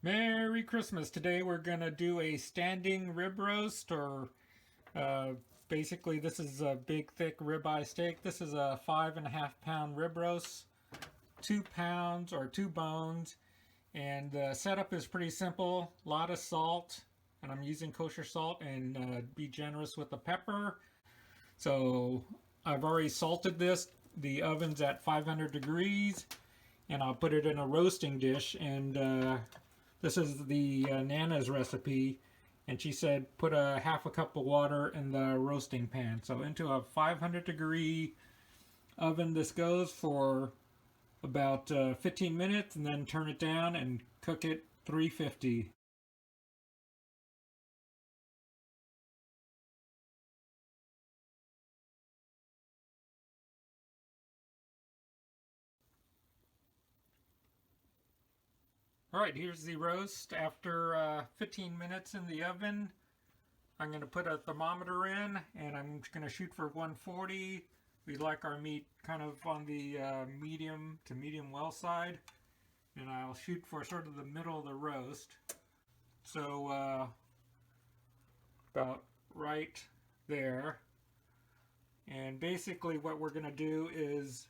Merry Christmas. Today we're going to do a standing rib roast, or uh, basically this is a big thick ribeye steak. This is a 5.5 pound rib roast, 2 pounds or 2 bones. And the setup is pretty simple. A lot of salt, and I'm using kosher salt, and be generous with the pepper. So I've already salted this. The oven's at 500 degrees, and I'll put it in a roasting dish. And this is the Nana's recipe, and she said put a half a cup of water in the roasting pan. So into a 500 degree oven this goes for about 15 minutes, and then turn it down and cook it 350. All right, here's the roast after 15 minutes in the oven. I'm going to put a thermometer in, and I'm going to shoot for 140. We like our meat kind of on the medium to medium well side, and I'll shoot for sort of the middle of the roast. So about right there. And basically what we're going to do is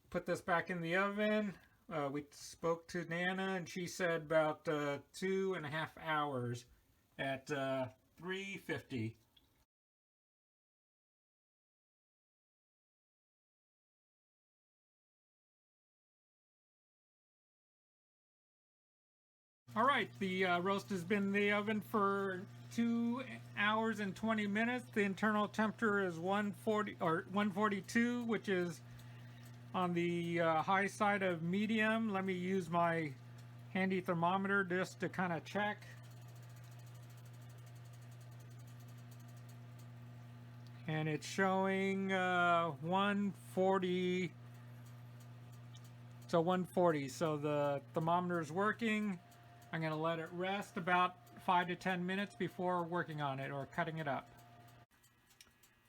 put this back in the oven. We spoke to Nana, and she said about 2.5 hours at 350. All right, the roast has been in the oven for 2 hours and 20 minutes. The internal temperature is 140 or 142, which is on the high side of medium. Let me use my handy thermometer just to kind of check. And it's showing 140. So 140. So the thermometer is working. I'm going to let it rest about 5 to 10 minutes before working on it or cutting it up.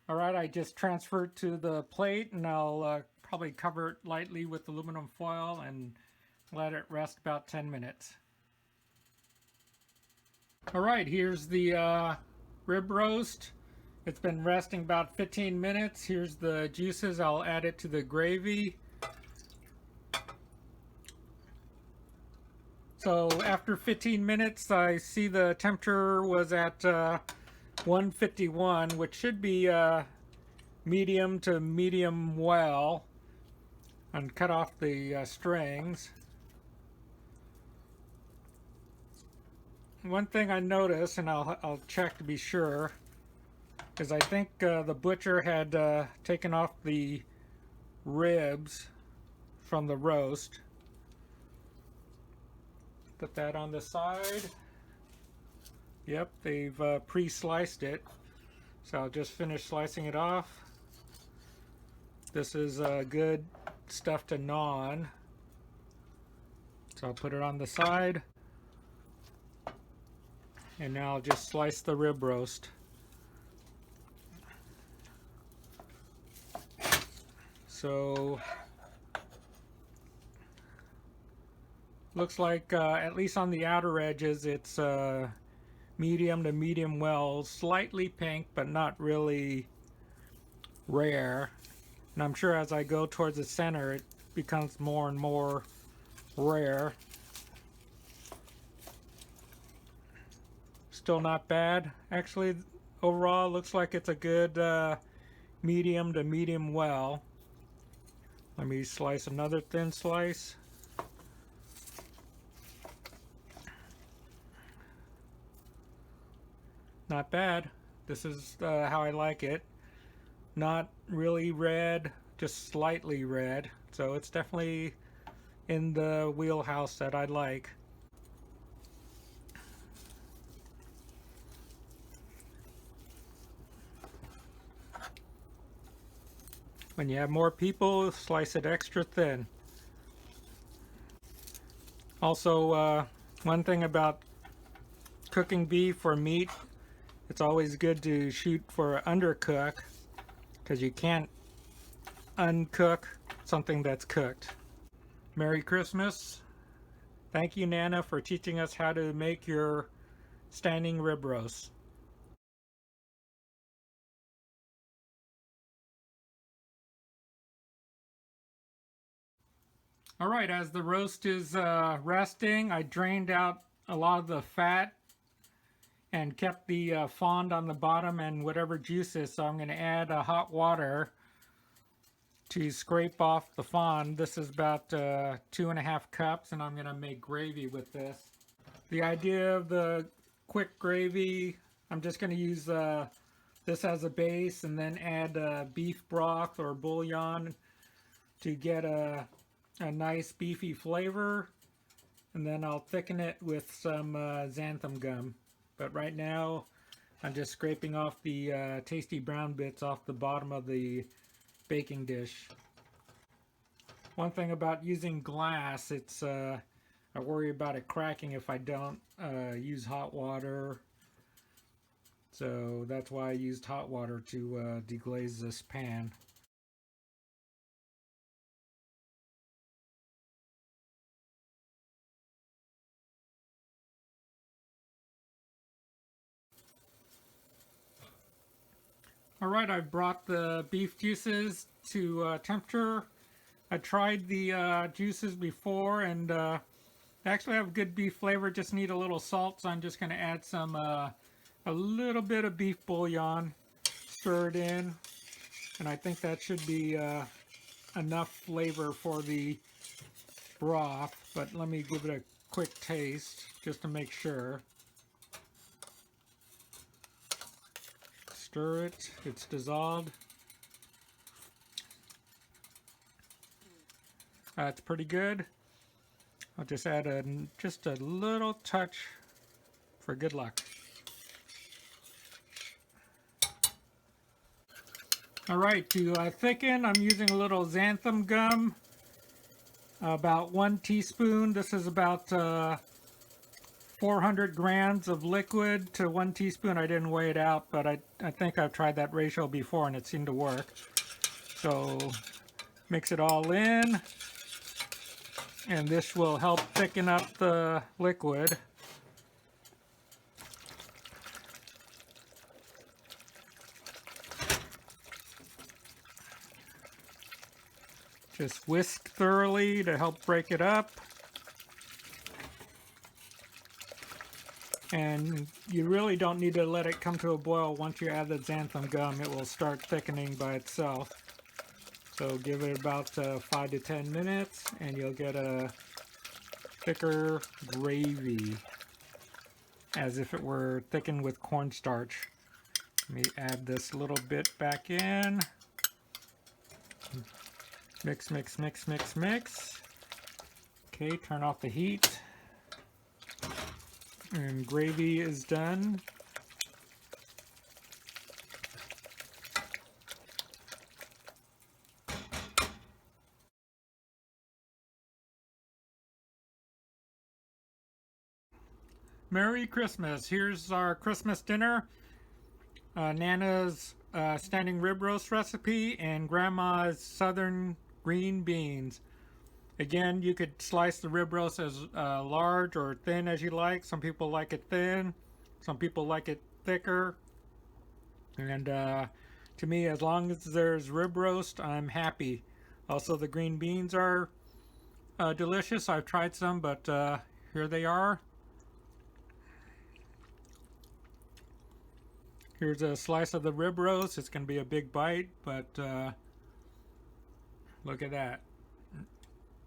All right, I just transferred to the plate, and I'll probably cover it lightly with aluminum foil and let it rest about 10 minutes. All right, here's the rib roast. It's been resting about 15 minutes. Here's the juices. I'll add it to the gravy. So after 15 minutes, I see the temperature was at 151, which should be medium to medium well, and cut off the strings. One thing I noticed, and I'll check to be sure, is I think the butcher had taken off the ribs from the roast. Put that on the side. Yep, they've pre-sliced it. So I'll just finish slicing it off. This is good stuff to gnaw on. So I'll put it on the side. And now I'll just slice the rib roast. So looks like at least on the outer edges it's medium to medium well, slightly pink but not really rare. And I'm sure as I go towards the center it becomes more and more rare. Still not bad. Actually, overall looks like it's a good medium to medium well. Let me slice another thin slice. Not bad. This is how I like it. Not really red, just slightly red. So it's definitely in the wheelhouse that I like. When you have more people, slice it extra thin. Also, one thing about cooking beef or meat, it's always good to shoot for undercook, because you can't uncook something that's cooked. Merry Christmas. Thank you, Nana, for teaching us how to make your standing rib roast. All right, as the roast is resting, I drained out a lot of the fat and kept the fond on the bottom and whatever juices. So I'm going to add hot water to scrape off the fond. This is about 2.5 cups, and I'm going to make gravy with this. The idea of the quick gravy, I'm just going to use this as a base and then add beef broth or bouillon to get a nice beefy flavor, and then I'll thicken it with some xanthan gum. But right now I'm just scraping off the tasty brown bits off the bottom of the baking dish. One thing about using glass, it's I worry about it cracking if I don't use hot water. So that's why I used hot water to deglaze this pan. All right, I've brought the beef juices to temperature. I tried the juices before, and they actually have good beef flavor, just need a little salt, so I'm just going to add some a little bit of beef bouillon, stir it in, and I think that should be enough flavor for the broth. But let me give it a quick taste just to make sure. Stir it, it's dissolved. It's pretty good. I'll just add just a little touch for good luck. All right, to thicken, I'm using a little xanthan gum, about 1 teaspoon. This is about 400 grams of liquid to 1 teaspoon. I didn't weigh it out, but I think I've tried that ratio before and it seemed to work. So mix it all in, and this will help thicken up the liquid. Just whisk thoroughly to help break it up. And you really don't need to let it come to a boil. Once you add the xanthan gum, it will start thickening by itself. So give it about 5 to 10 minutes and you'll get a thicker gravy, as if it were thickened with cornstarch. Let me add this little bit back in. Mix, mix, mix, mix, mix. Okay, turn off the heat. And gravy is done. Merry Christmas. Here's our Christmas dinner. Nana's standing rib roast recipe and Grandma's southern green beans. Again, you could slice the rib roast as large or thin as you like. Some people like it thin, some people like it thicker. And to me, as long as there's rib roast, I'm happy. Also, the green beans are delicious. I've tried some, but here they are. Here's a slice of the rib roast. It's going to be a big bite, but look at that.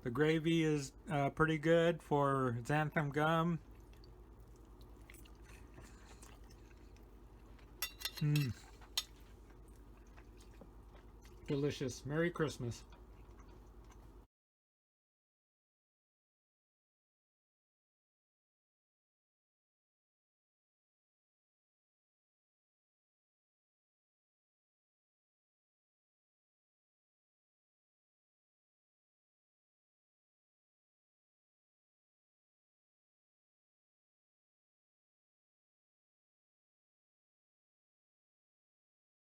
The gravy is pretty good for xanthan gum. Delicious. Merry Christmas.